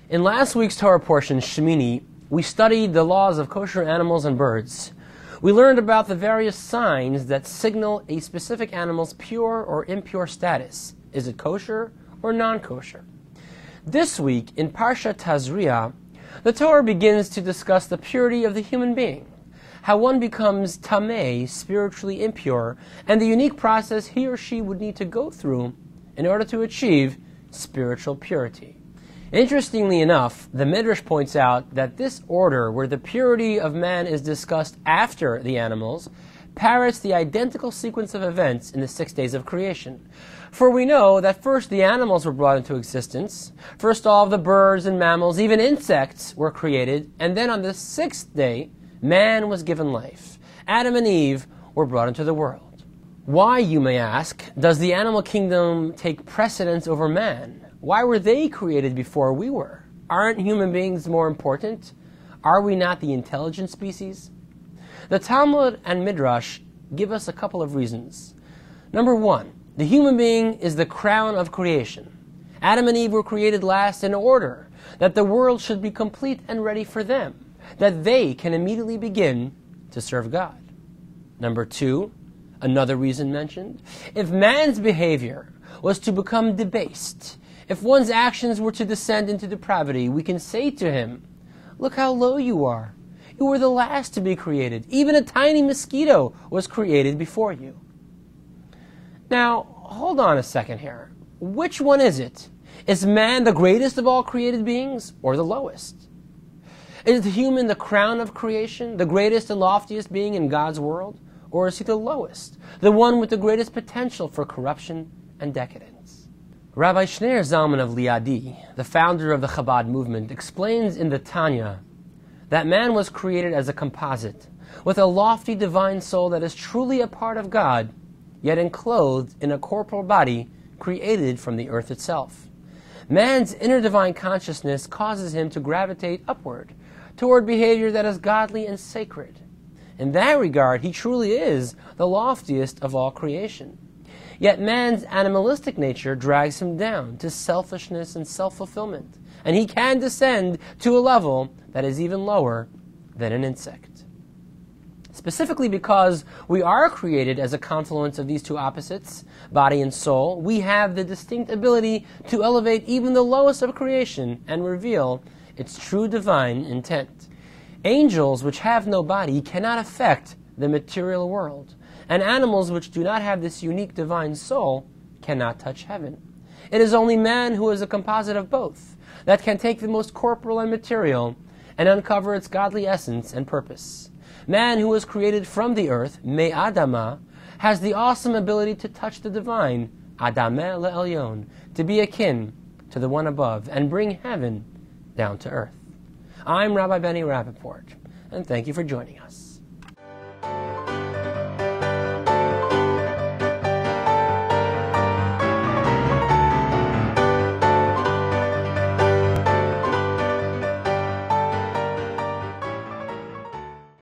In last week's Torah portion, Shemini, we studied the laws of kosher animals and birds. We learned about the various signs that signal a specific animal's pure or impure status. Is it kosher or non-kosher? This week, in ParshaCast Tazria, the Torah begins to discuss the purity of the human being, how one becomes tameh, spiritually impure, and the unique process he or she would need to go through in order to achieve spiritual purity. Interestingly enough, the Midrash points out that this order, where the purity of man is discussed after the animals, parrots the identical sequence of events in the 6 days of creation. For we know that first the animals were brought into existence, first all of the birds and mammals, even insects, were created, and then on the 6th day, man was given life. Adam and Eve were brought into the world. Why, you may ask, does the animal kingdom take precedence over man? Why were they created before we were? Aren't human beings more important? Are we not the intelligent species? The Talmud and Midrash give us a couple of reasons. Number one, the human being is the crown of creation. Adam and Eve were created last in order that the world should be complete and ready for them, that they can immediately begin to serve God. Number two, another reason mentioned, if man's behavior was to become debased, if one's actions were to descend into depravity, we can say to him, look how low you are. You were the last to be created. Even a tiny mosquito was created before you. Now, hold on a second here. Which one is it? Is man the greatest of all created beings or the lowest? Is the human the crown of creation, the greatest and loftiest being in God's world? Or is he the lowest, the one with the greatest potential for corruption and decadence? Rabbi Shneir Zalman of Liadi, the founder of the Chabad movement, explains in the Tanya that man was created as a composite, with a lofty divine soul that is truly a part of God, yet enclosed in a corporal body created from the earth itself. Man's inner divine consciousness causes him to gravitate upward, toward behavior that is godly and sacred. In that regard, he truly is the loftiest of all creation. Yet man's animalistic nature drags him down to selfishness and self-fulfillment, and he can descend to a level that is even lower than an insect. Specifically because we are created as a confluence of these two opposites, body and soul, we have the distinct ability to elevate even the lowest of creation and reveal its true divine intent. Angels which have no body cannot affect the material world, and animals which do not have this unique divine soul cannot touch heaven. It is only man who is a composite of both, that can take the most corporal and material and uncover its godly essence and purpose. Man who was created from the earth, me Adama, has the awesome ability to touch the divine, Adameh le'elyon, to be akin to the one above and bring heaven down to earth. I'm Rabbi Benny Rappaport, and thank you for joining us.